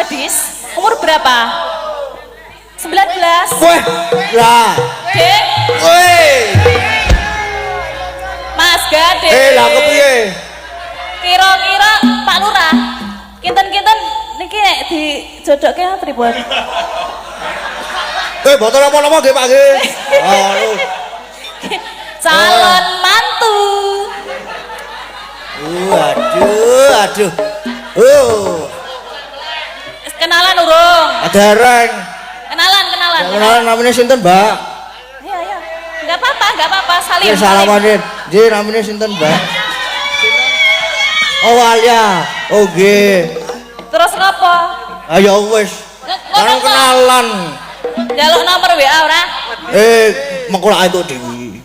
Gadis, umur berapa? 19. Weh, lah. Dek, Weh. Mas Gadis. Lah kepiye? Kira-kira Pak Lurah, kinten-kinten niki nek dijodokke pripun? Botol apa-apa nggih Pak nggih. Aduh. Calon mantu. Aduh. Kenalan urung? Dereng. Kenalan. Kenalan namanya sinten, Mbak? Iya. Enggak apa-apa, salim. Salamanin. Nggih, namanya sinten, Mbak? Oh, Alia. Oh, nggih. Terus ngopo? Ayo wis. Kan kenalan. Jaluk nomor WA ora? Mengko lak entuk dewi.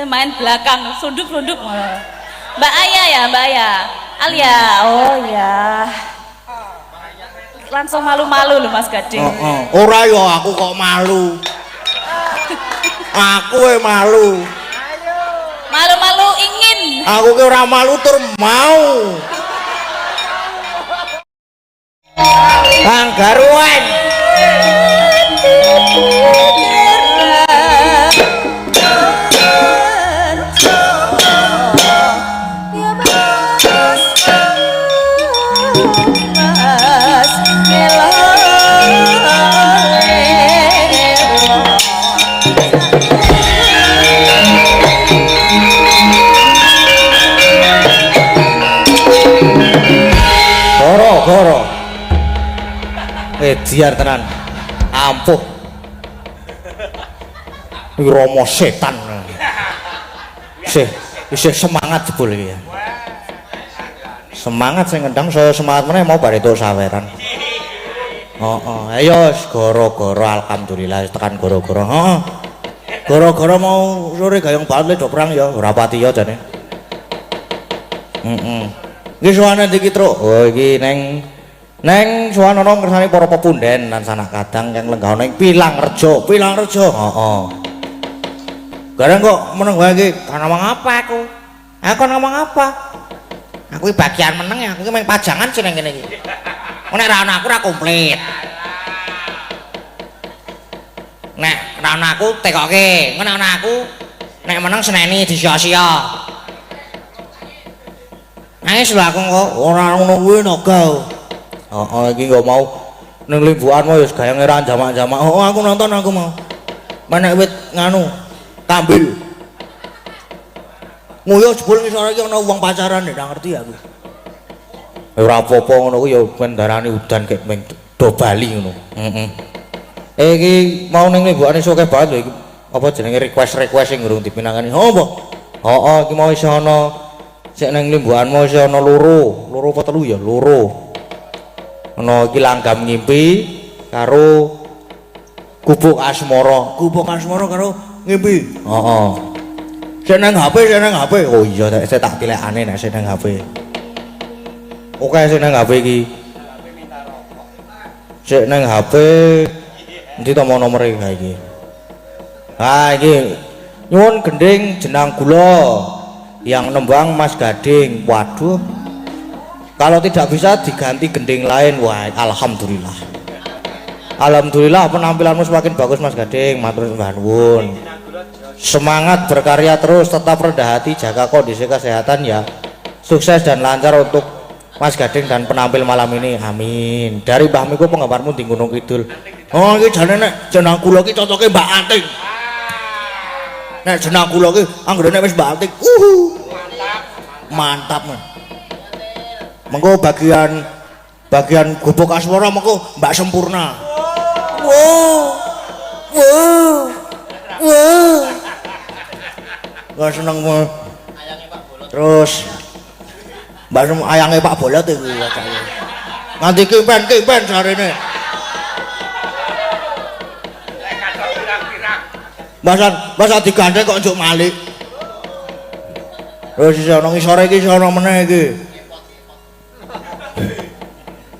Main belakang, sunduk-sunduk. Mbak Aya ya, Mbak Aya. Alia, oh ya. Langsung malu-malu loh Mas Gading. Ora yo aku kok malu. Aku malu. Malu-malu ingin. Aku ki ora malu tur mau. Kang Garuan. Goro. Diar tenan. Ampuh. Romo setan. Isih semangat jebul iki ya. Semangat sing ngendang saya semangat meneh mau bar entuk saweran. Ayo goro-goro alhamdulillah tekan goro-goro. Goro-goro mau sore gayung banget do perang ya, ora pati ya jane. Iki suwane iki truk. Oh iki neng suwane ana kersane para pepunden lan sanak kadang kang lenggah ning Pilangrejo. Gareng kok meneng wae iki kan ngomong apa aku? Aku ngomong apa? Aku iki bagian meneng ya, aku iki meng pajangan sing ngene iki. Nek ra ana aku ra komplit. Nek ra ana aku tekoke, nek ana aku nek meneng seneni disia-sia. Nangis lho aku kok ora ngono kuwi nogal. Iki enggak mau ning limbukanmu ya gayange ra jamak-jamak. Aku nonton aku mau. Menek wit nganu tambil. Nguyuh jebul ngisor iki ana wong pacaran nek ngerti aku. Ora apa-apa ngono kuwi ya ben darani udan kek meng do Bali ngono. Iki mau ning limbukane sok banget lho iki. Apa jenenge request sing urung dipinangani. Apa? Iki mau isih ana sik nang limbukanmu isih ana loro apa telu ya loro. Ana iki langgam ngimpi karo gubuk asmara karo ngimpi. Sik nang HP. Oh iya saya tak tilekane nek sik nang HP. Oke sik nang HP iki. Sik nang HP endi to mau nomere iki. Iki nyuwun gending jenang gula. Yang nembang Mas Gading. Waduh, kalau tidak bisa diganti gending lain. Wah, alhamdulillah penampilanmu semakin bagus Mas Gading. Matur nuwun. Semangat berkarya terus, tetap rendah hati, jaga kondisi kesehatan ya. Sukses dan lancar untuk Mas Gading dan penampil malam ini. Amin. Dari Mbah Miku penggemarmu di Gunung Kidul. Oh iki jane nek jeneng kula iki cocoke Mbak Anting. Nek jeneng kula iki anggerane wis Mbak Anting. Mantap men. Mengko bagian gubuk asmara mengko Mbak Sempurna. Wah seneng mo. Terus Mbak ayange Pak Bolot iki nganti kimpen jarene. Masa digandeng kok njuk malik. Terus iso nang isore iki iso ana meneh iki.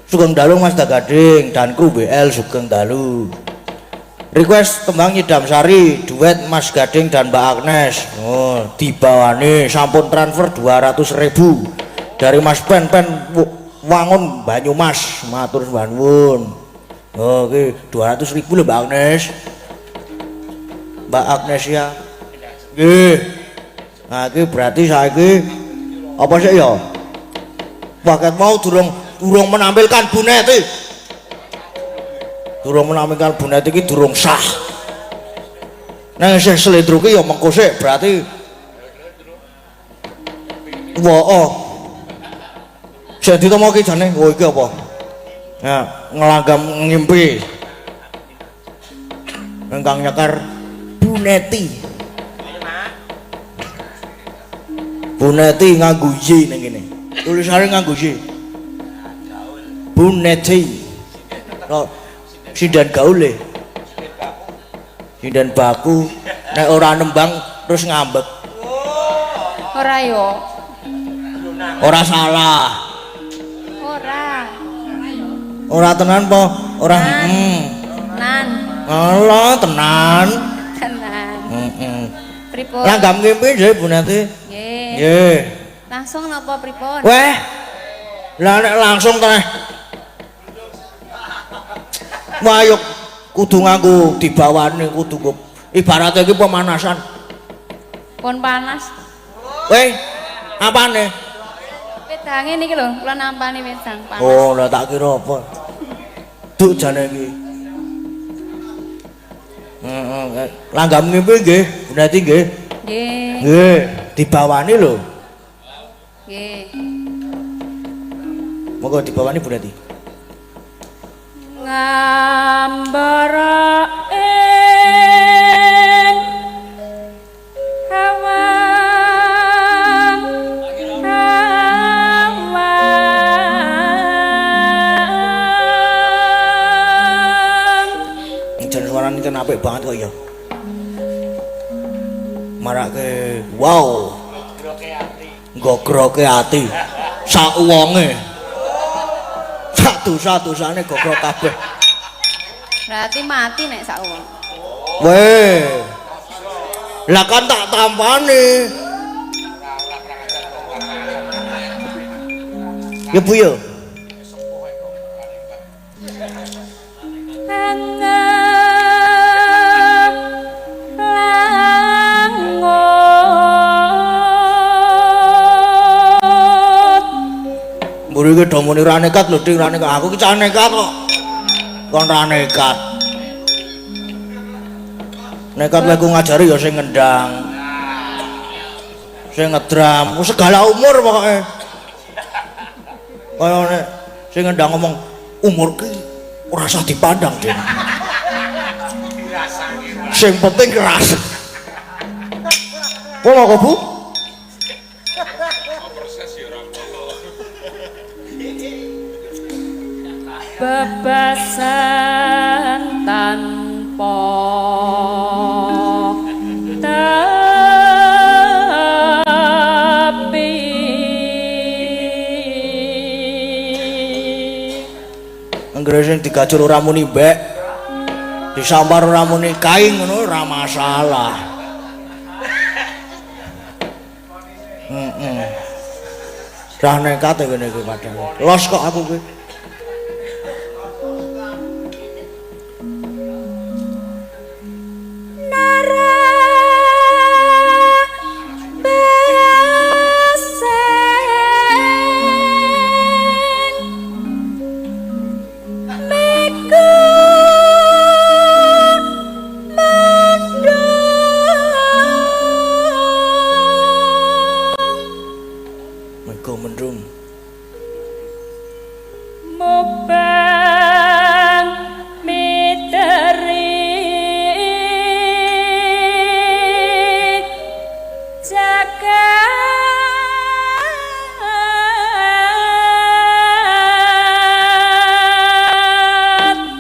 Sugeng dalu Mas Gading dan kru BL Sugeng dalu. Request tembang Nyidam Sari duet Mas Gading dan Mbak Agnes. Dibawani sampun transfer 200.000 dari Mas Pen Wangun Banyumas matur nuwun. Oh iki 200.000 lho Mbak Agnes. Mbak Agnes ya. Nggih. Nah iki berarti saiki apa sih ya? Paket mau durung menampilkan Buneti. Durung menampilkan Buneti iki durung sah. Nang sing slendro ki ya mengko sik berarti oh. Sing ditomo ki jane oh iki apa? Ya, ngelanggam ngimpi. Engkang nyekar Buneti. Buneti nganggo Y ning kene. Tulisane nganggo Y. Buneti. Oh, sindan gaul e. Sindan baku nek ora nembang terus ngambek. Ora yo. Ora salah. Ora tenan po, ora Nan. Allah tenan. Tenan. Pripun? Langgam ngimpi nggih Buneti. Nggih. Nggih. Langsung napa pripun? Weh. Lah nek langsung ta. Wah yo kudu nganggo dibawane kudu ibaratnya iki pemanasan. Pun panas. Weh, apane? Wedange niki lho, kula nampani wedang panas. Oh, lah tak kira apa. Duk jane iki. Langgam ngimpi nggih, Buneti nggih. Nggih. Nggih, dibawani lho. Nggih. Monggo dibawani Buneti. Ngambara ing hawang jan suarane kan apik banget kok ya. Marake wow. Gogroke ati. Sak wonge. Satu-satusane gogrok kabeh. berarti mati nek sak wong. Weh. Lah kan tak tampani. Ya Bu ya. Mburi iki do muni ra nekat lho, Dik, ra nekat. Aku ki cah nekat kok. Kon ra nekat. Nekat lek ku ngajari ya sing ngendang. Sing ngedram, segala umur pokoke. Kaya nek sing ngendang ngomong umur ki ora usah dipandang, Dik. Sing penting rasa. Kok kok Bu? Bebasan tanpa tapi anggere sing digajur ora muni mbek disambar ora muni kaing ngono ora masalah. Dah nekat ngene iki padahal. Los kok aku kuwi.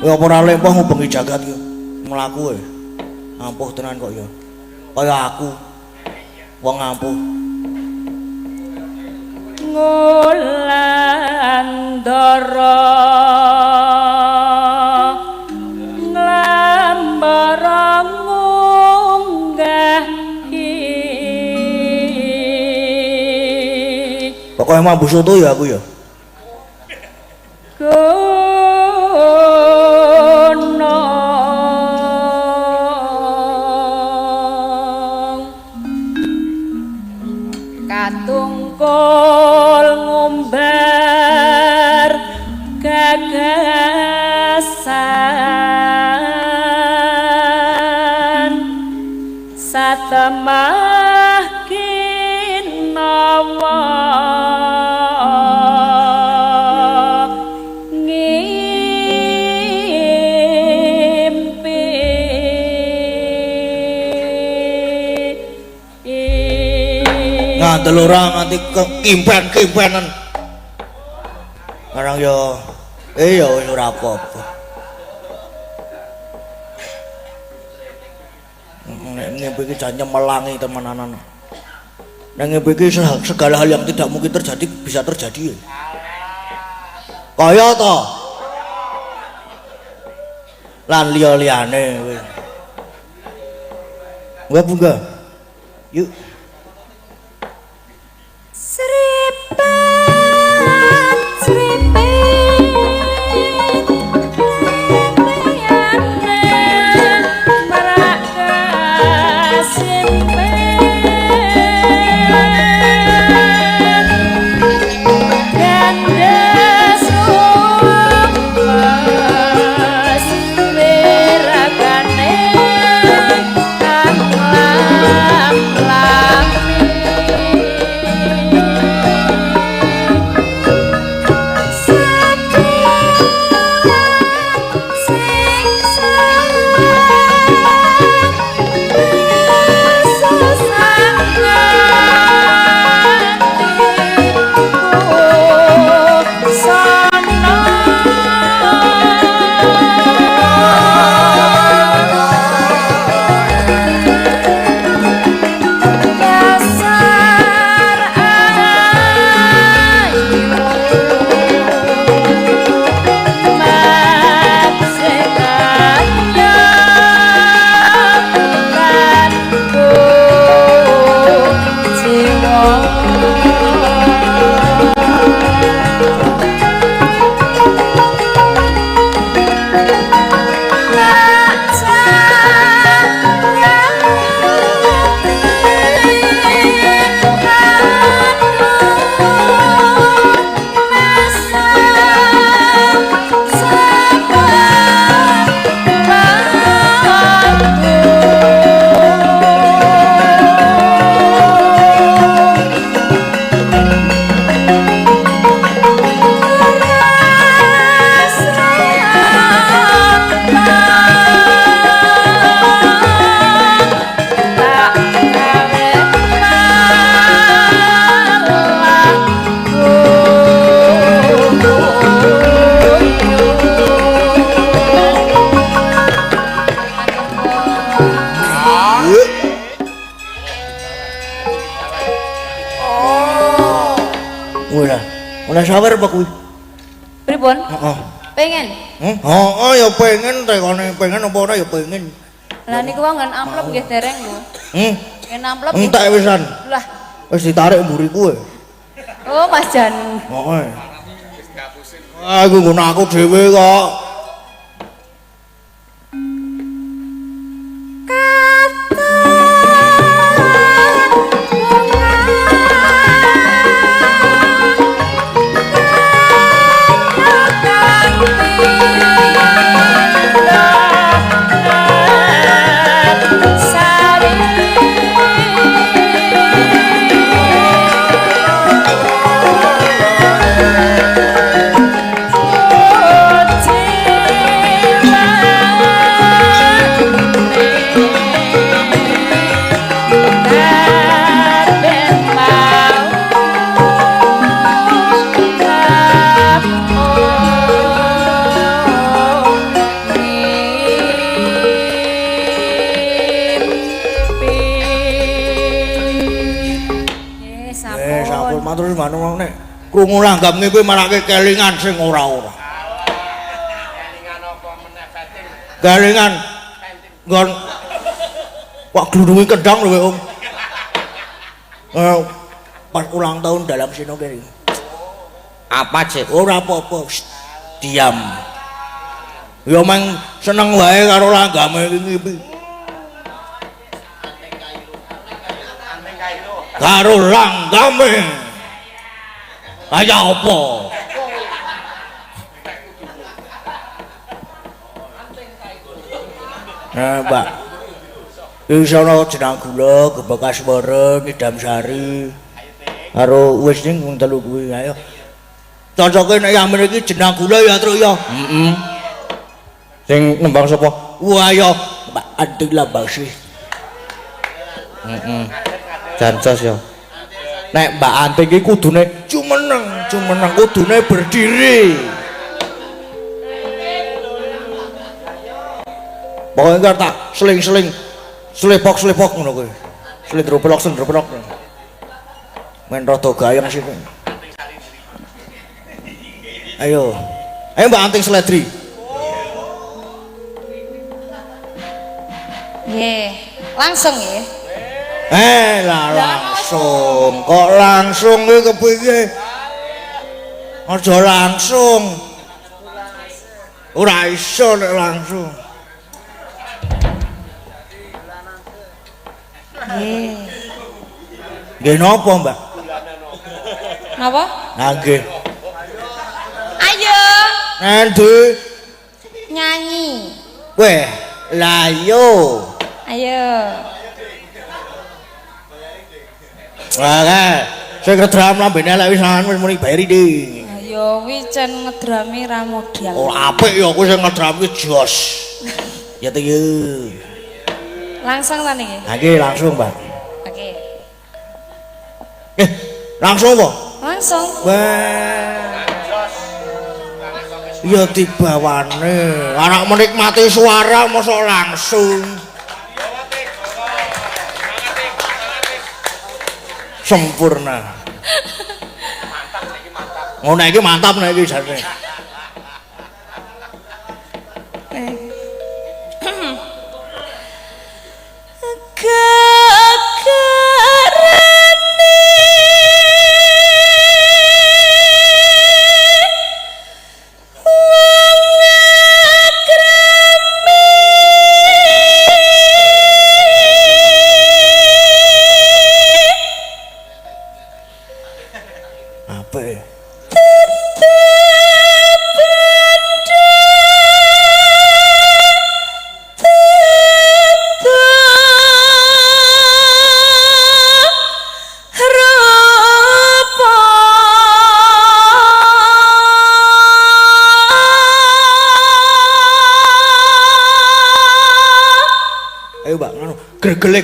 Apa ora lempoh ngubengi jagat yo. Mlaku e. Ampuh tenan kok ya. Kaya aku. Wong ampuh. Ngulandara nglambara ngunggahi. Pokoke mambu soto ya aku ya. gunung katungkul ngumbar gagasan satemah kinawa ngandel ora nganti kimpen-kimpenan. Barang yo ya wis ora apa-apa. Nek ngimpi iki jan nyemelangi temenanan. Nek ngimpi iki segala hal yang tidak mungkin terjadi bisa terjadi. Kaya to. Lan liya-liyane kowe. Enggak bunga. Yuk. Mulai sawer apa kuwi? Pripun? Heeh. Pengen? Heeh ya pengen tekone pengen apa ora ya pengen. Lah niku wongen amplop nggih dereng lho. Ngen amplop. Entek wisan. Lah, Wis ditarik mburiku. oh Mas Janu. Heeh. Aku ngono aku dhewe kok. Matur manung nek krungu langgam ngimpi marake kelingan sing ora-ora. Kelingan apa meneh batin? Kelingan nggon kok gludungi kendang lho Om. Pas ulang tahun dalam sino kene. Apa, Cik? Ora apa-apa. diam. Ya meng seneng wae karo langgame iki. Karo langgame. Kaya apa? Nah, Mbak. Iki sono jenang gula, gebekas bareng, idam sari. Karo wis ning wong telu kuwi ayo. Cocoke nek yamen iki jenang gula ya, Truk ya. Heeh. Sing nembang sapa? Wah ya, Mbak Antik Lambasi. Heeh. Jancos ya. Nek Mbak Antik iki kudune cumeneng kudune berdiri. Pokoknya tak seling selepok ngono kuwi. Slendropelok. Men rada gayeng sih. Ayo Mbak Anting Seledri. Nggih, langsung nggih. Langsung. Kok langsung iki kepiye? Aja langsung. Ora iso nek langsung. Nggih napa, Mbak? Napa? Nggih. Ayo Nanti nyanyi. weh, lah yo. Ayo. Wah, saya kedram lambene elek wis lan wis muni bayari ding. Ayo wi cen ngedrami ra modal. Oh, apik ya kowe sing ngedram ki jos. Ya to yo. Langsung ta niki? Nggih, langsung, Mbak. Oke. Langsung apa? Langsung. Wah. Ya dibawane. Anak menikmati suara mosok langsung. Sempurna. Ngono iki mantap nek iki jane.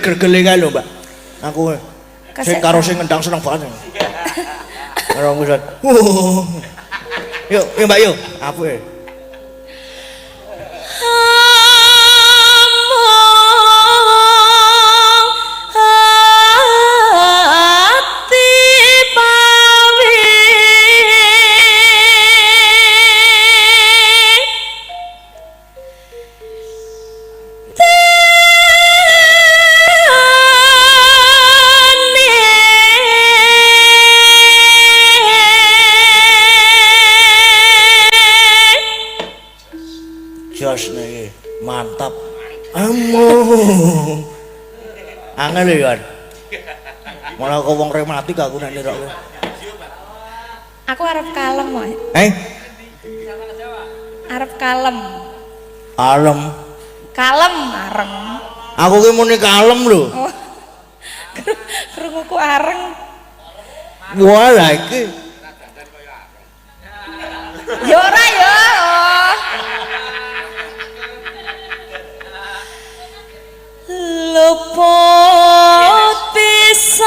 Gregele kae lho, Mbak. Aku sing karo sing ngendang seneng banget. Karo ngusan. Yuk, Mbak yuk. Apike? Mantap. Angel ya. Malah kok wong rematik aku nek nirokke. Aku arep kalem wae. Arep kalem. Kalem. Kalem areng. Aku ki muni kalem lho. Oh. Krunguku areng. Wah lah iki. Ya ora ya. Luput pisan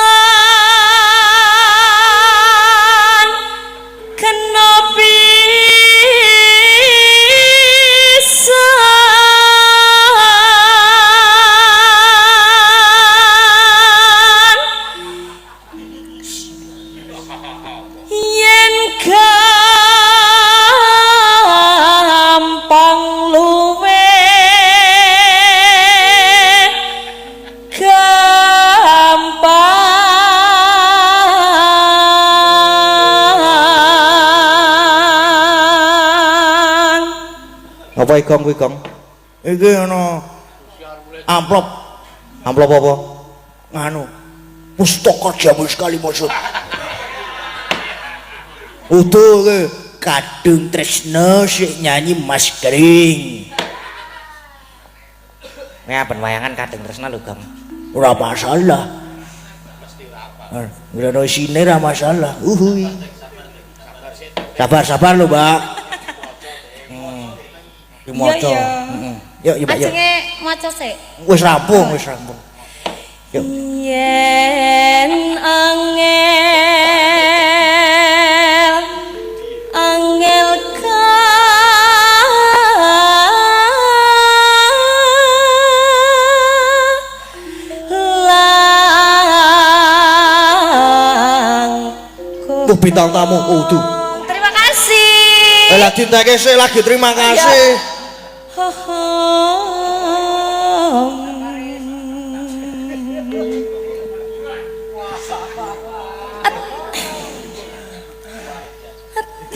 kena pisan yen Apa ikong kuwi, Kong? Iki ana amplop. Amplop apa? Nganu. Pustaka jamu sekali maksud. Utuh ke Kadung Tresno sik nyanyi Mas Kering. Nek ben wayangan Kadung Tresno lho, Kong. Ora masalah. Ora ono isine ora masalah. Uhui. Sabar lho, Mbak. Ki maca. Heeh. Yuk, Mbak, yuk. Ajenge maca sik. Wis rampung. Yuk. Yen angel Tuh bintang tamu. Tuh. Terima kasih. Lah dintake sik lagi terima kasih.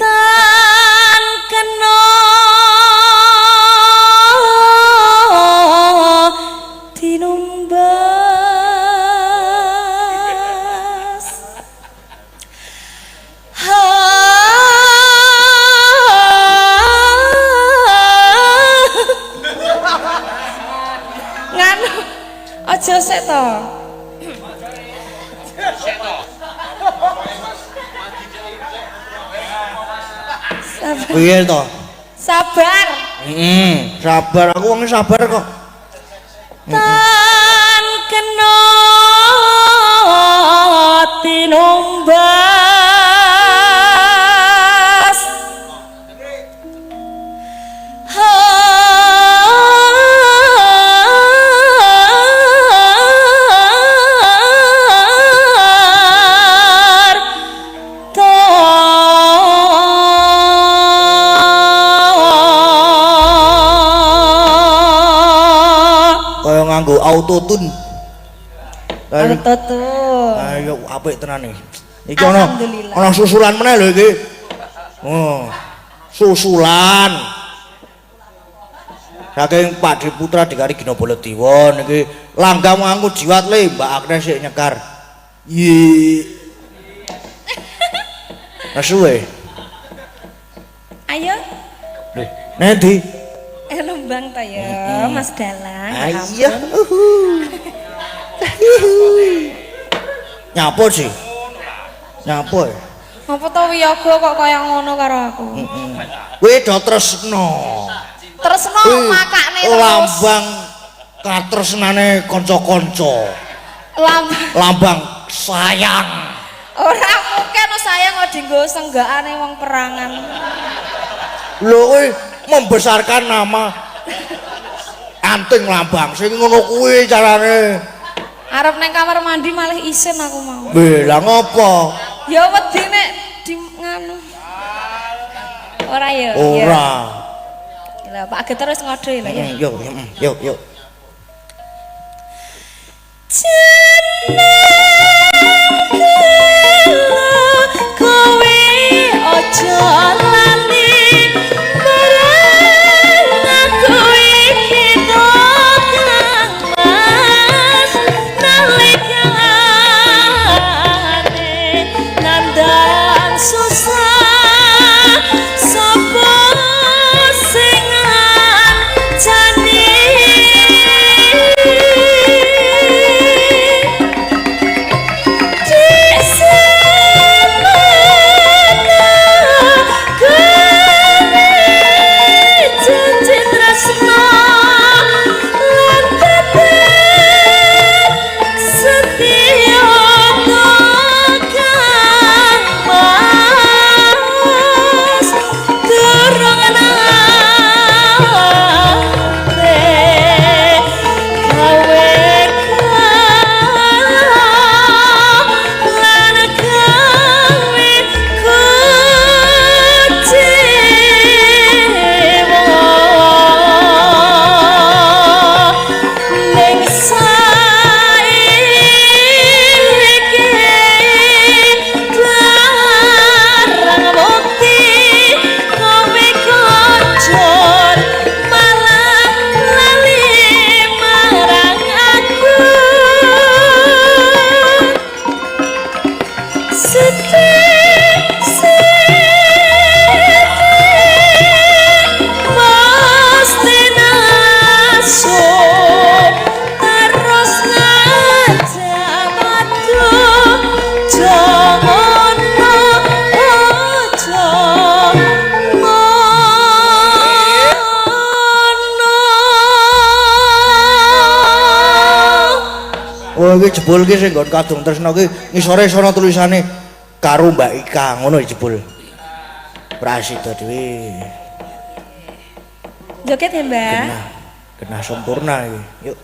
Tan kena tinumbas nganu aja sik to. Piye to? Sabar. Sabar aku wong sabar kok. Tan kena tinumbas Kaya nganggo autotune. Autotune. Ayo apik tenan iki. Iki ana Alhamdulillah. susulan meneh lho iki. Oh. Susulan. Saking Pak Putra Dikari Gina Baladewa niki langgam nganggo jiwat le Mbak Agnes sik nyekar. Yi. Asuwe. Ayo. Lho, nendi? Lembang ta ya, Mas Dalang. Iya. Nyapa sih? Nyapa ya? Apa to wiyaga kok kaya ngono karo aku? Kuwi do tresno. Tresno makane terus. Lambang katresnane kanca-kanca. Lambang sayang. Ora mungkin sayang kok dienggo senggakane wong perangan. Lho kuwi membesarkan nama anting lambang sing ngono kuwi carane. Arep nang kamar mandi malah isin aku mau. Lah ngopo? Ya wedi nek di nganu. Ora ya. Ora. Lah Pak Age terus ngodo lho ya. Yuk. Kowe ojo lali bareng aku iki mas nalikane nandang susah sapa sing ngancani iki jebul ki sing nggon Kadung Tresna ki ngisore sono tulisane karo Mbak Ika ngono jebul. Prasida dhewe. Joget ya, Mbak. Kena sempurna iki. Yuk.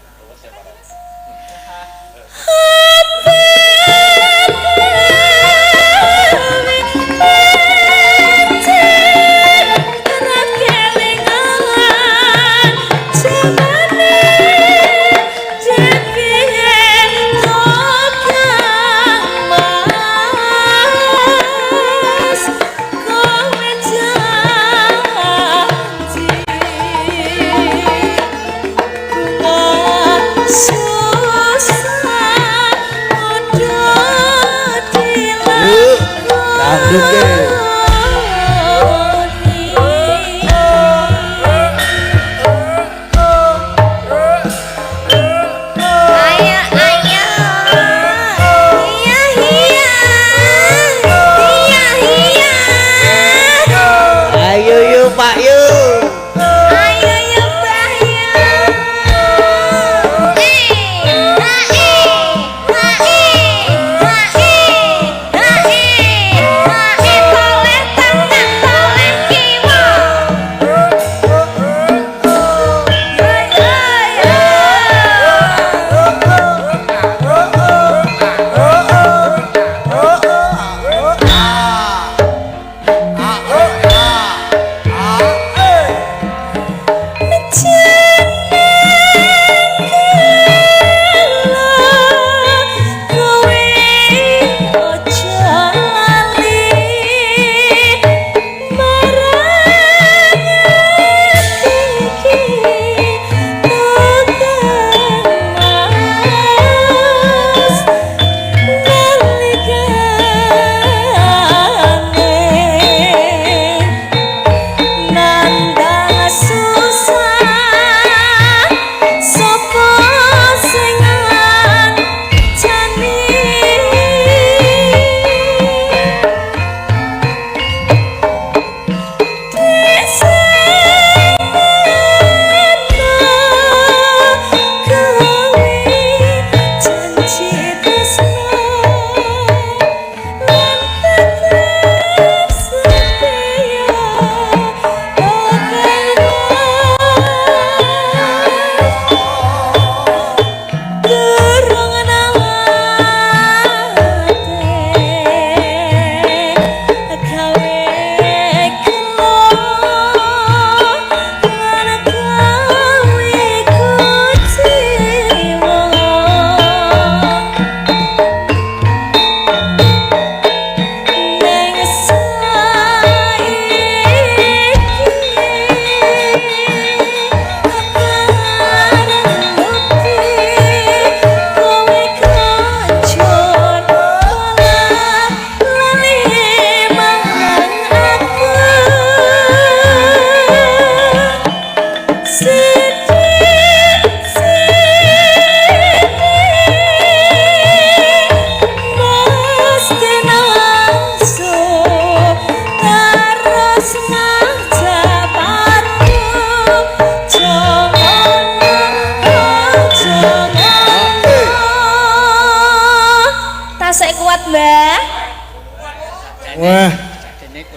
Wah,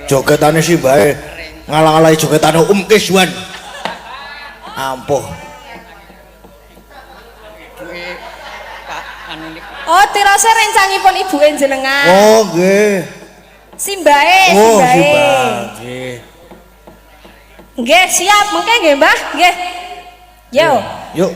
jogetane sih bae ngalang-alangi jogetane Kiswan. Ampuh. Oh, tirose rencangipun ibuke jenengan. Oh, nggih. Simbae, Oh, simbae. nggih. Nggih, siap mengke nggih, Mbah. Nggih. Yo. Yuk.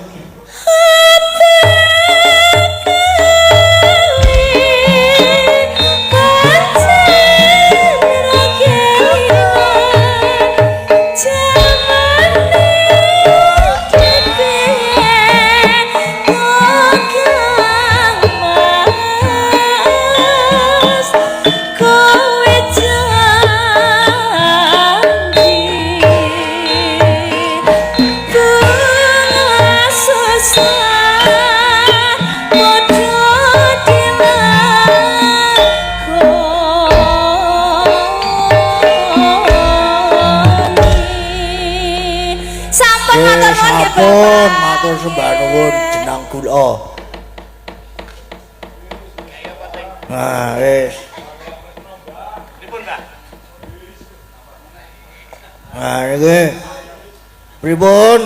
Sampun matur nuwun nggih, Bapak. Matur sembah nuwun jenang kula. Nah, wis. Nah, iki. Pripun?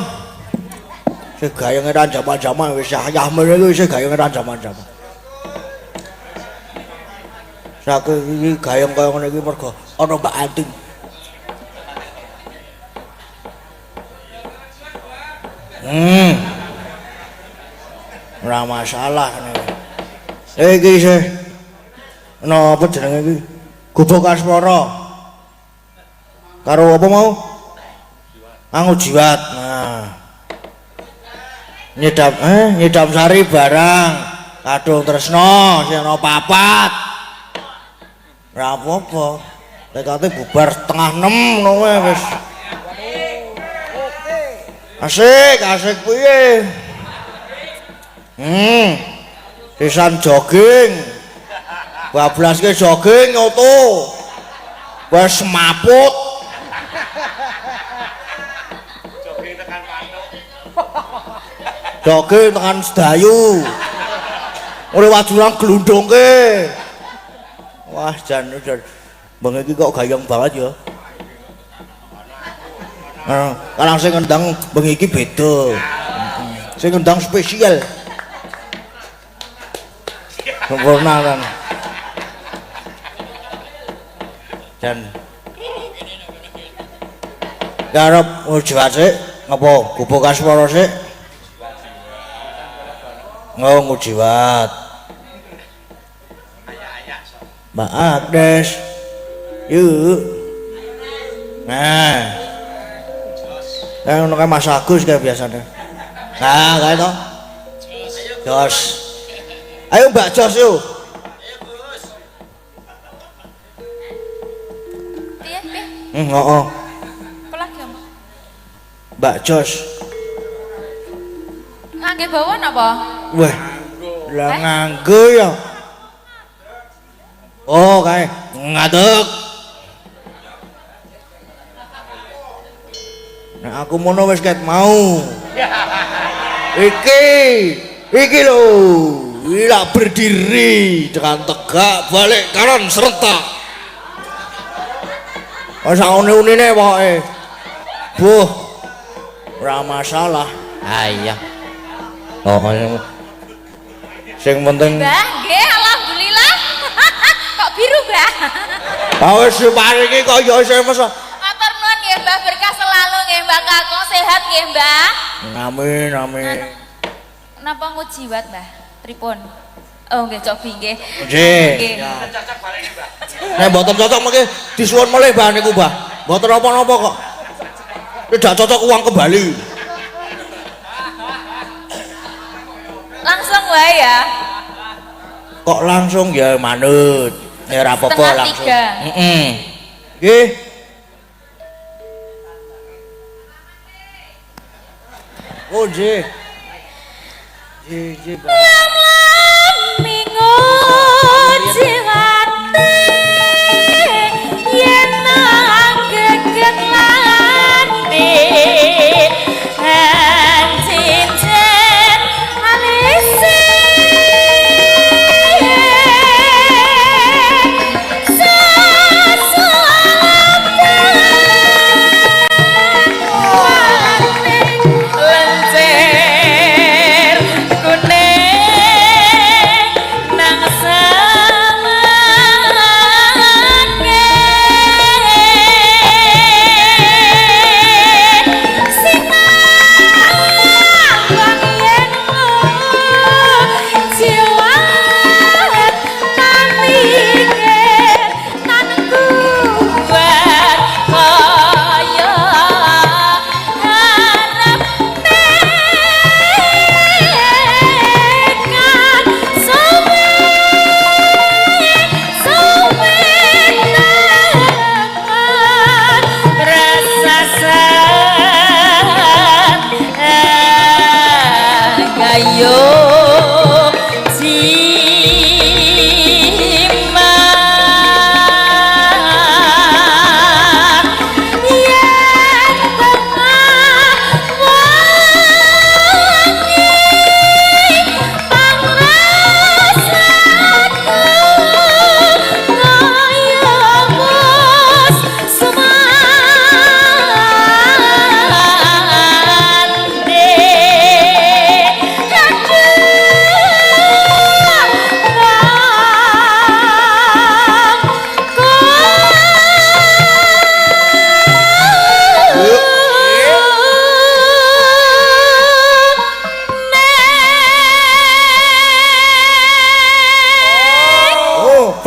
Sing gayenge ra jaman-jaman wis yah meneh iki sing gayenge ra jaman-jaman. Saking iki gayeng kaya ngene iki mergo ana Mbak Anting. Ora masalah ngene. Iki sih napa jenenge iki? Gubuk Asmara. Karo apa mau? Anggo jiwat. Nah. Nyedap sari barang. Kadung tresno sing ana papat. Ora apa-apa. Tekate bubar setengah 6 ngono wae wis. Asik piye? Pisan jogging. Bablaske jogging nyoto. Wis maput. Jogging tekan sedayu. Ora wajuran glundungke. Wah, jan bengi iki kok gayeng banget ya. Karang sing ngendang bengi iki beda. Sing ngendang spesial. Sempurna kan. Dan garap ngujiwat sik ngapa gubuk Asmara sik? Ngujiwat. Mbak Agnes. Yuk. Nah. Kayak ngono kae Mas Agus kayak biasanya. Nah, kae to. Jos. Ayo Mbak Jos yuk. Piye? Heeh. Kok lagi apa? Mbak Jos. Ngangge bawon apa? Wah. Lah nganggo ya. Oh, kae ngadeg. Nah, aku mono wis ket mau. Iki lho, ila berdiri dengan tegak balik kanan serentak. Wis une-unine pokoke. Buh. Ora masalah. Ayah. Oh, sing penting Mbah, nggih alhamdulillah. Kok biru, Mbah? wis paringi kok ya wis mesa. Matur nuwun nggih, Mbah, berkah selalu nggih, Mbah Kakung sehat nggih, Mbah. Amin, amin. Napa ngujiwat, Mbah? Pripun? Oh, nggih, cobi nggih. Nggih. Nek mboten cocok mengke disuwun melih Mbah niku, Mbah. Mboten apa-apa kok. Tidak cocok uang kembali. Langsung wae ya. Kok langsung ya manut. Ya ora apa-apa Setengah langsung. 3. Heeh. Nggih. Oh, nggih. Nggih, Mingun jiwate yen nang geget lati cincin alise lencer kuning nang samangke sinawang yen jiwat namike nan kuat kaya harap tekan suwe tekan rasa gayo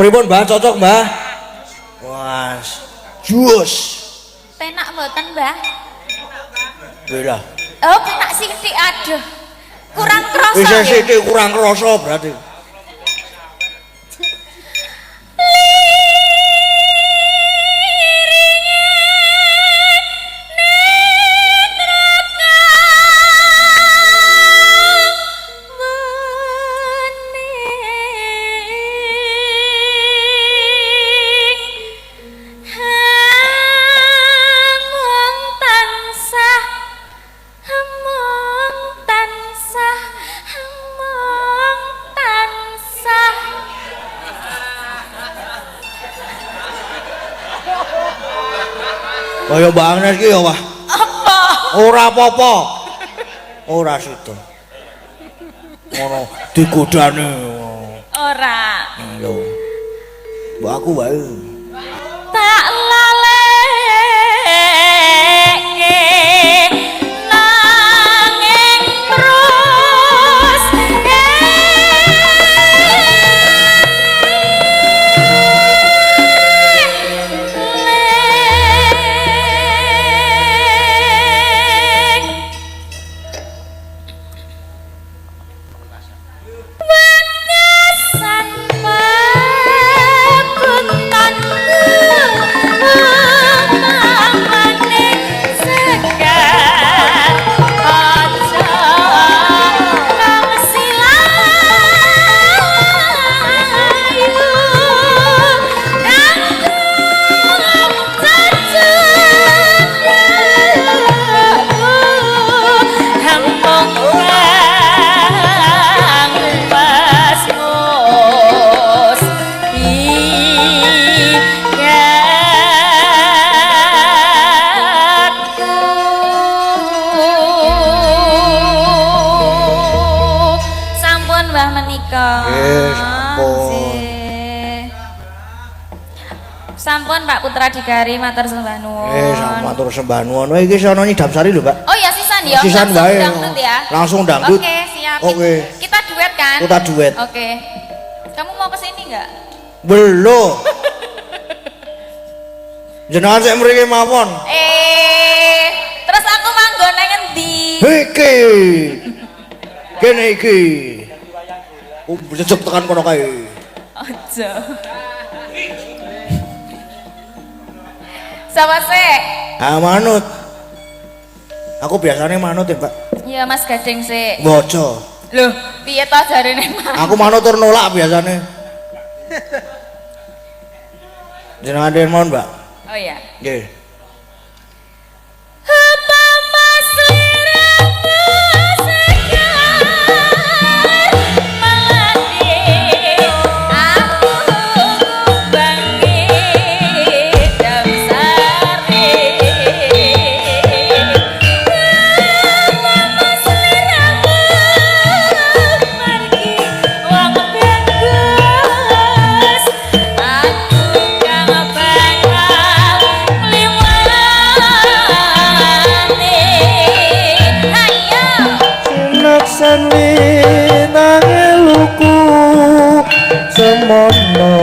Pripun, Mbah? Cocok, Mbah? Wah, jus. Penak mboten, Mbah? Bela. Oh, penak sithik aduh. Kurang krasa. Bisa nggih. sithik kurang krasa berarti. Kaya Mbak Agnes ki ya, Wah. Apa? Ora apa-apa. Ora sida. Ngono digodani. Ora. Lho. Mbak aku wae. Tak laleke nanging terus Sampun Pak Putra Digari matur sembah nuwun. Matur sembah nuwun. Iki sono nyidam sari lho, Mbak. Oh ya sisan ya. Sisan Langsung wae. dangdut ya. Langsung dangdut. Oke, siap. Oke. Kita duet kan? Kita duet. Oke. Kamu mau kesini nggak? Belum. Jenengan sik mriki mawon. Terus aku manggon nang endi? Iki. Kene iki. Jejeg tekan kono kae. Aja. Sama sih. Manut. Aku biasanya manut ya, Mbak. Iya, Mas Gading sih. Bojo. Loh, piye ta jarene, Mas? Aku manut tur nolak biasanya. Jenengan den mohon, Mbak. Oh iya. Nggih. Apa Mas liramu segar melati aku bangkit damsari. Apa Mas liramu margi wong bagus aku kang bakal liwati. Ayo Sinaksanwi nangeluku semono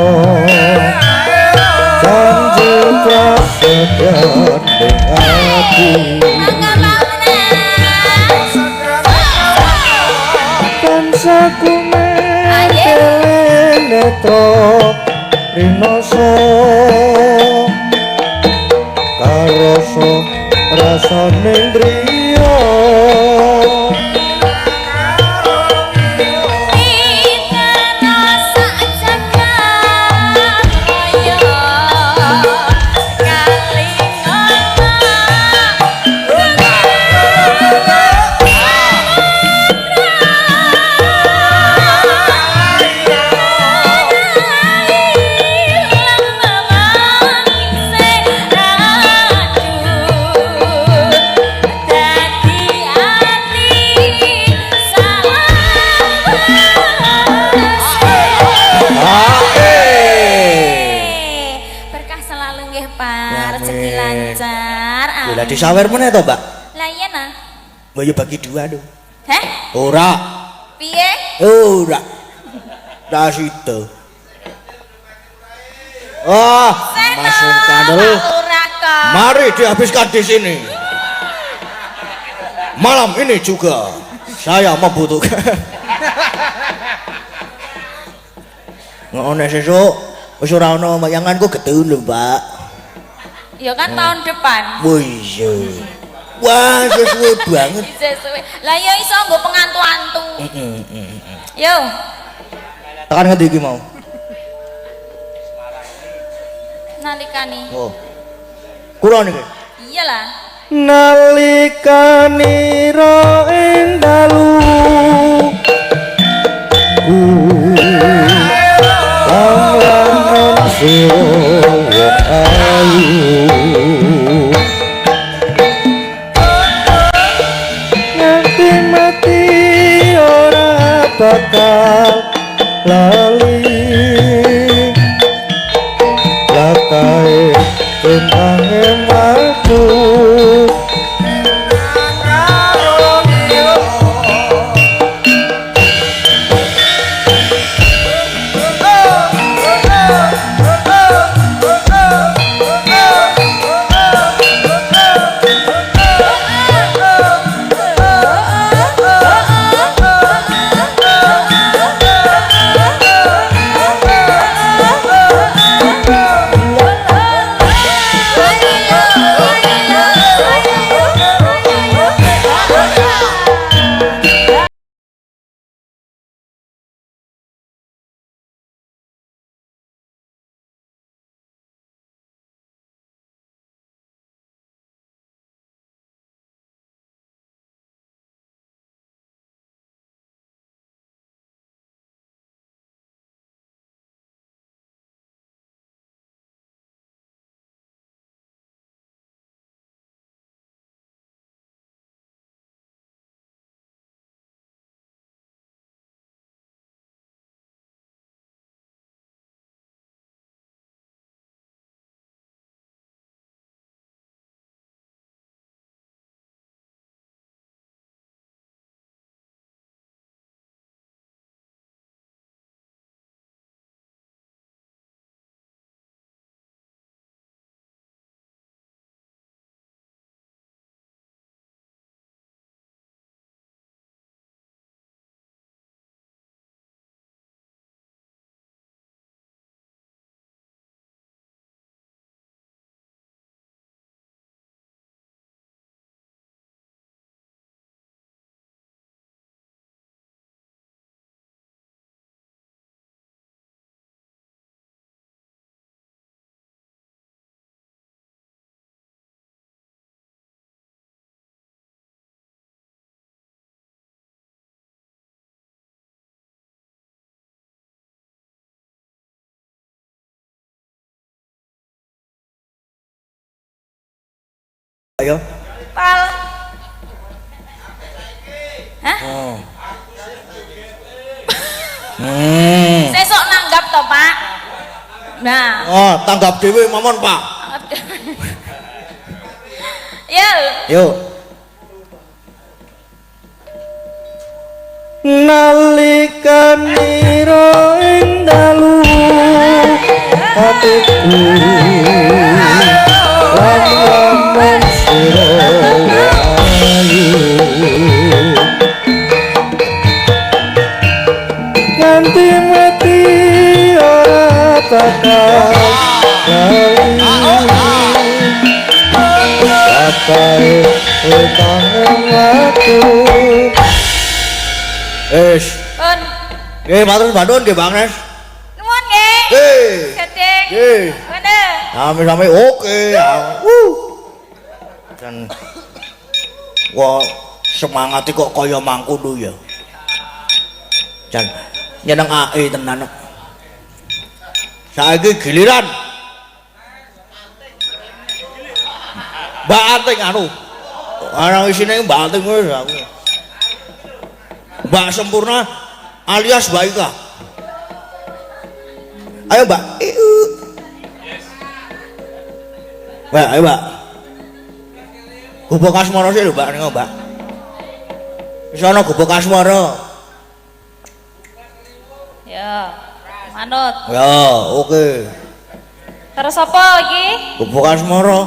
janji prasedan ning ati mangga bangunan. tansah kumen netra rinoso karoso rasane driya Kita rasa jagat raya berkah selalu nggih Pak, rezeki lancar. Lah disawer meneh to, Mbak? Lah iya nah. Mbak yo bagi dua lho. Heh? Ora. Piye? Ora. Dah situ. Wah, Seno, masuk kandel. Pak Lurah kok. Mari dihabiskan di sini. Malam ini juga saya membutuhkan. Ngono sesuk wis ora ono mayanganku gedhe lho, Pak. Ya kan tahun depan. Oh iya. Wah, sesuai banget. Sesuai. Lah ya iso nggo pengantu-antu. Yo. Tekan ngendi iki mau? Nalikane. Oh. Kula niki. Iyalah. Nalikane ro ing dalu. Lawan sira ayu. Nganti mati ora bakal lali. Lakae tentang emakku. Ayo. Pal. Hah? Oh. Sesuk nanggap to, Pak. Nah. Oh, tanggap dhewe mawon, Pak. Yo. Yuk. Nalikane ro ing dalu atiku lamun sira ayu nganti mati ora bakal lali kae utang aku. Pun. Matur bandun nggih Bang Nes. Nuwun nggih. Gedeng. Ngono. Sami-sami oke. Dan wah semangat kok kaya mangkono ya. Jan nyeneng ae tenan. Saiki giliran Mbak Anting anu. Ana isine Mbak Anting wis aku. Mbak Sempurna alias Mbak Ika. Ayo Mbak. Mbak, ayo Mbak. Gubuk asmara sih lho Mbak ning Mbak. Wis ana gubuk asmara. Ya, manut. Ya, oke. Karo sapa iki? Gubuk asmara.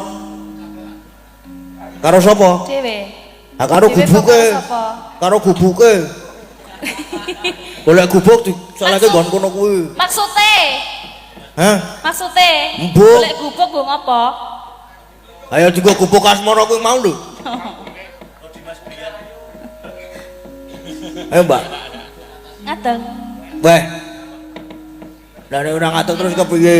Karo sapa? Dhewe. Ha karo Dhewe kok gubuke. karo sapa? Karo gubuke. Golek gubuk disalahke nggon kono kuwi. Maksude? Hah? Maksude? Mbok. Golek gubuk nggo ngopo? Ayo digo gubuk asmara kuwi mau lho. Ayo, Mbak. Ngadeng. Weh. Lah nek ora ngatuk terus kepiye?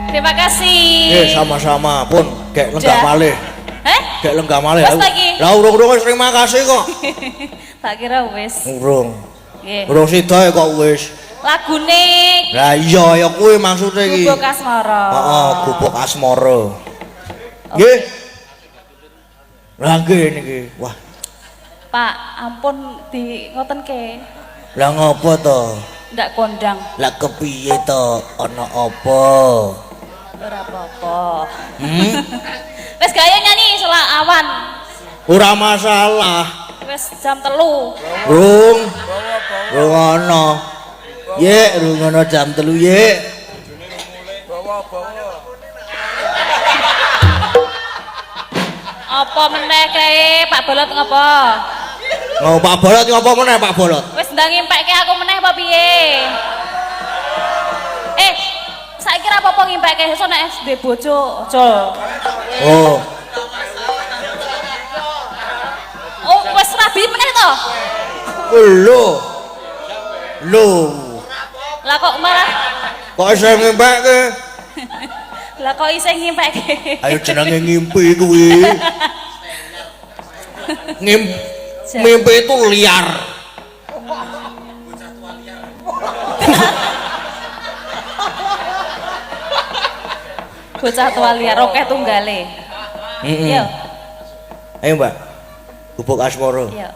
Terima kasih. Sama-sama pun gek lenggah malih. Heh? Gek lenggah malih. Wes lagi. Lah urung-urung wis terima kasih kok. Tak kira wis. Urung. Nggih. Urung sida kok wis. Lagune Lah iya ya kuwi maksude iki. Gubuk Asmara. Heeh, gubuk asmara. Nggih. Lah nggih niki. Wah, Pak, ampun di ngoten ke. lah ngopo to? Ndak kondang. Lah kepiye to? Ana apa? Ora apa-apa. Hmm? Wis gaya nyanyi selak awan. Ora masalah. Wis jam 3. Rung. Rungono. Ye, rungono jam 3 ye. Apa meneh kae Pak Bolot ngopo? Oh, Pak Bolot ngopo meneh Pak Bolot? Wis ndang ngimpekke aku meneh apa piye? Saiki ra apa-apa ngimpekke sesuk nek SD bojo aja. Oh, Oh, wis rabi meneh to? lho. Lho. Lah kok malah Kok isih ngimpekke? lah kok isih ngimpekke? Ayo jenenge ngimpi kuwi. Mimpi itu liar. Bocah tua liar oke tunggale. Yo, Ayo Mbak. Gubuk asmara. yo.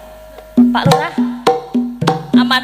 Pak Lurah. Aman.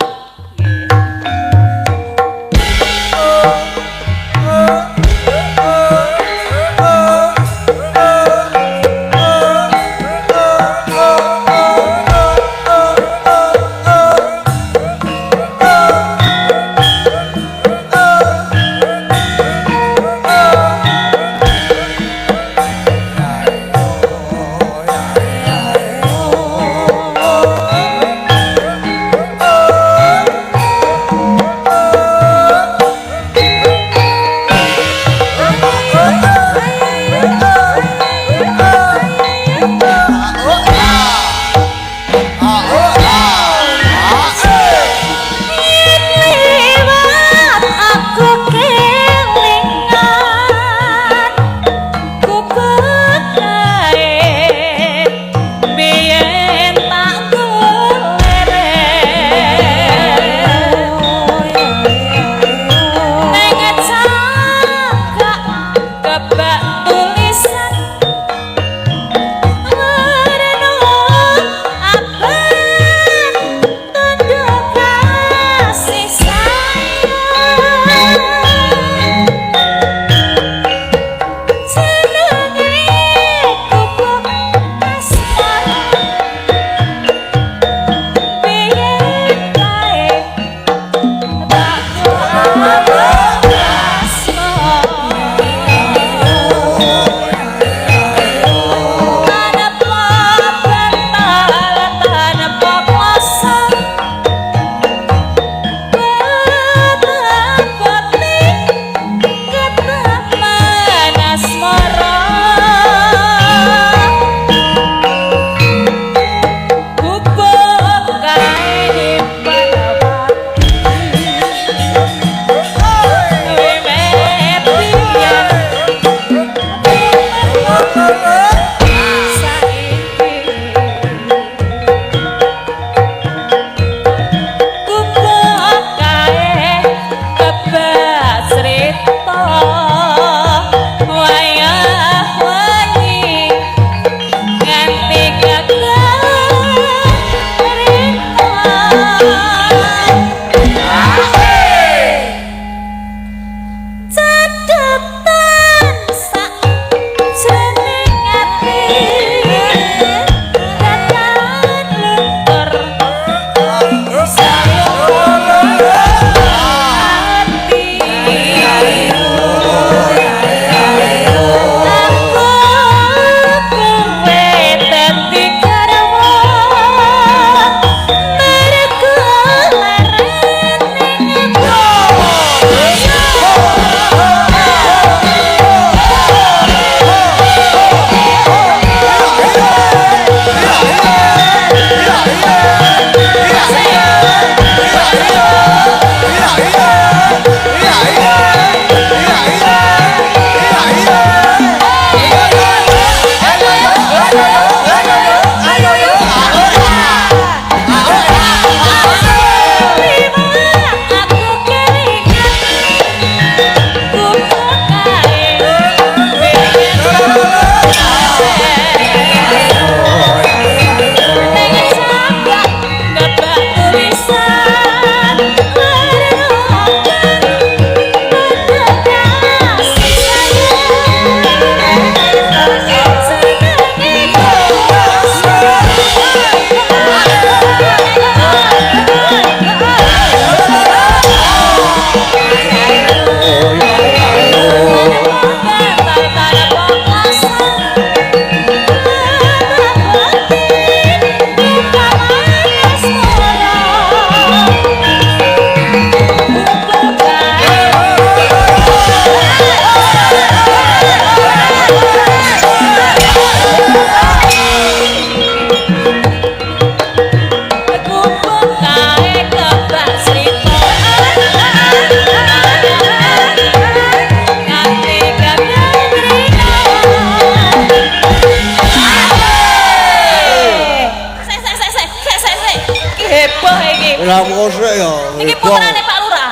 sik ya. Iki putrane Pak Lurah.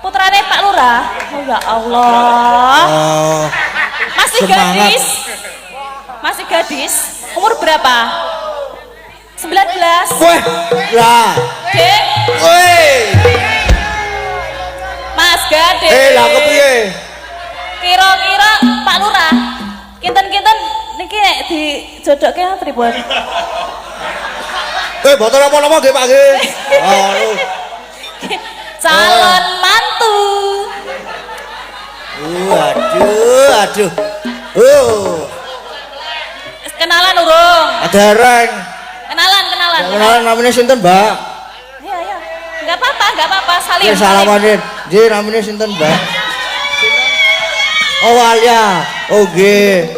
Putrane Pak Lurah. Oh ya Allah. Masih semangat. gadis. Masih gadis. Umur berapa? 19. Weh, lah. Dek, Weh. Mas Gade. Lah kepiye? Kira-kira Pak Lurah. Kinten-kinten niki nek dijodokke pripun? Boten apa-apa nggih Pak nggih. Calon mantu. Aduh. Kenalan urung? Dereng. Kenalan. Kenalan namanya sinten, Mbak? Iya. Enggak apa-apa, salim. Salamanin. Nggih, namanya sinten, Mbak? Oh, Alia. Oh, nggih.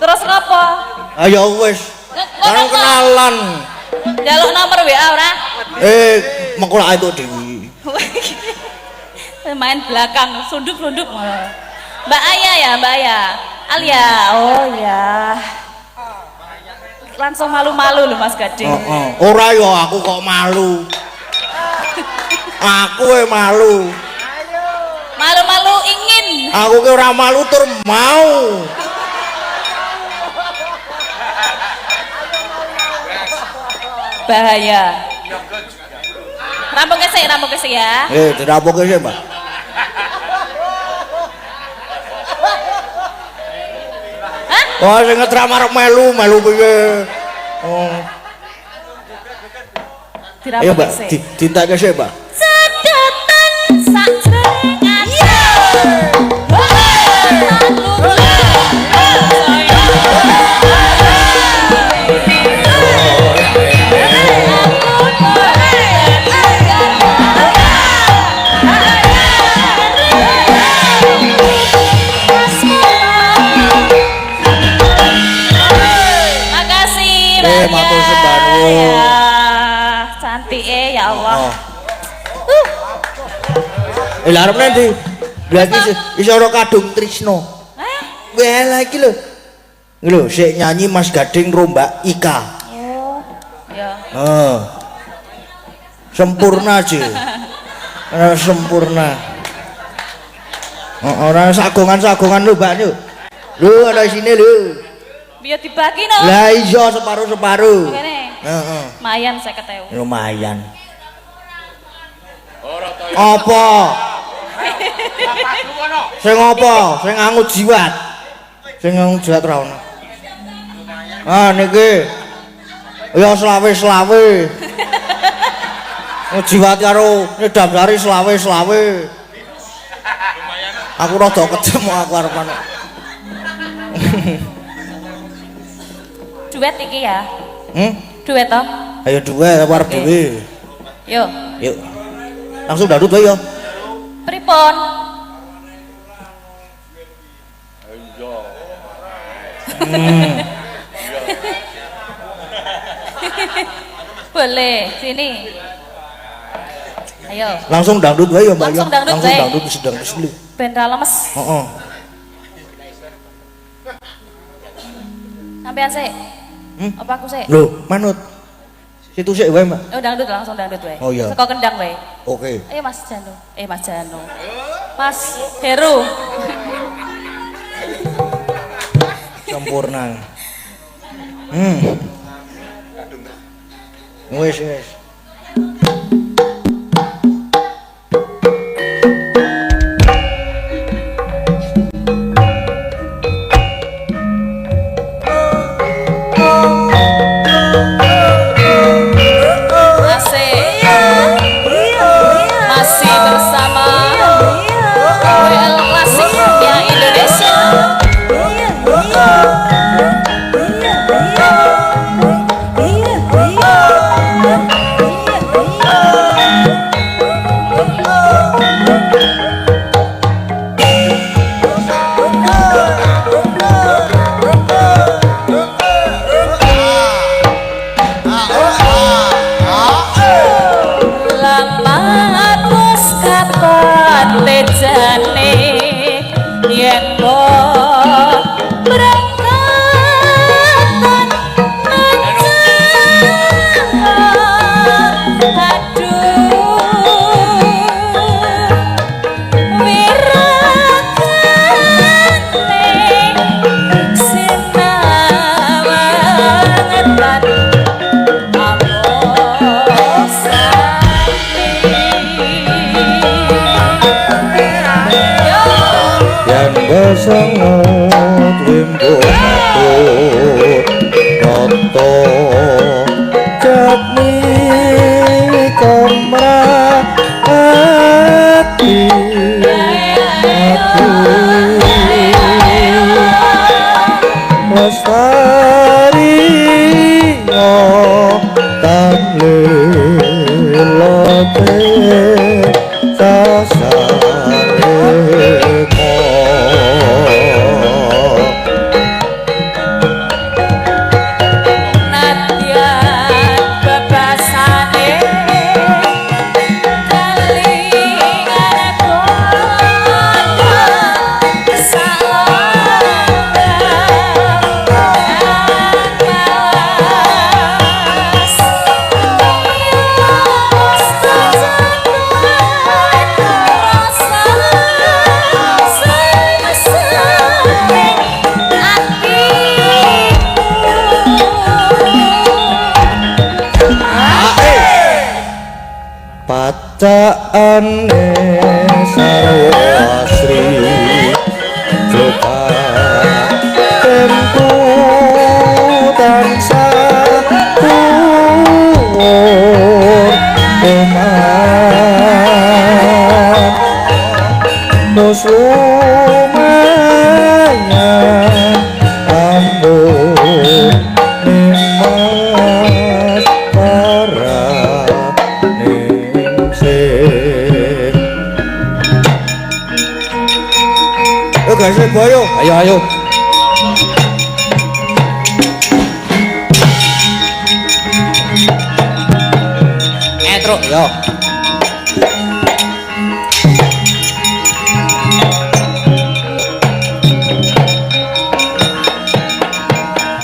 Terus ngapa? Ayo wis. Kan kenalan. Jaluk nomor WA ora? Mengko lak entuk dewi. Main belakang, sunduk-sunduk malah. Mbak Aya. Alia. Oh ya. Langsung malu-malu loh Mas Gading. Ora yo aku kok malu. Aku malu. Malu-malu ingin. Aku ki ora malu tur mau. Bahaya. Rampung kesik ya. Dirampuke sih, Mbak. Hah? Wah, sing ngetram arep melu piye? Ayo, Dirampung Mbak, kesik. dintake sih, Mbak. Sedotan sakjroning ati. Makasih Mbak. Matur sembah nuwun. Ya, cantik ya Allah. Lah arep nanti. Lagi iso ora kadung Trisno. Wah, lagi lho. Lho, sik nyanyi Mas Gading rombak Ika. Oh, ya. Sempurna aja. Sempurna. Orang sagongan lho, Mbak lho. Lho, ana sini lho. Biar dibagi no. Lah iya separuh. Ngene. Heeh. Mayan 50.000. Lumayan. Apa? Sing apa? Sing angut jiwat. Sing angut jiwat ora ono. Niki. Ya selawe. Jiwat karo nyedam sari selawe. Aku rada ketemu aku arepan. Duet iki ya. Duet toh? Ayo duwe arep dhewe. Yuk. Langsung dangdut wae ya. Pripun? Boleh, sini. Ayo. Langsung dangdut wae ya, Mbak. Langsung dangdut Langsung wae. dangdut sedang kesli. Ben ra lemes. Heeh. Sampean sik. Apa aku sik? Lho, manut. Situ sik wae, Mbak. Oh, dangdut langsung dangdut wae. Oh, iya. Seko kendang wae. Oke. Ayo Mas Jano. Mas Jano. Mas Heru. Sempurna. Wes. Masih bersama WL Klasik yang Indonesia. nyambut matur nata jatni komrati aku lestari tamlilote sasareko Nadyan bebasane kelingan kono pacaane sarwa asri coba tempo tansah tuwur omah dos lumayan ambon nimas para ningsih. Yo guys, boyo. Ayo ayo. Truk yo.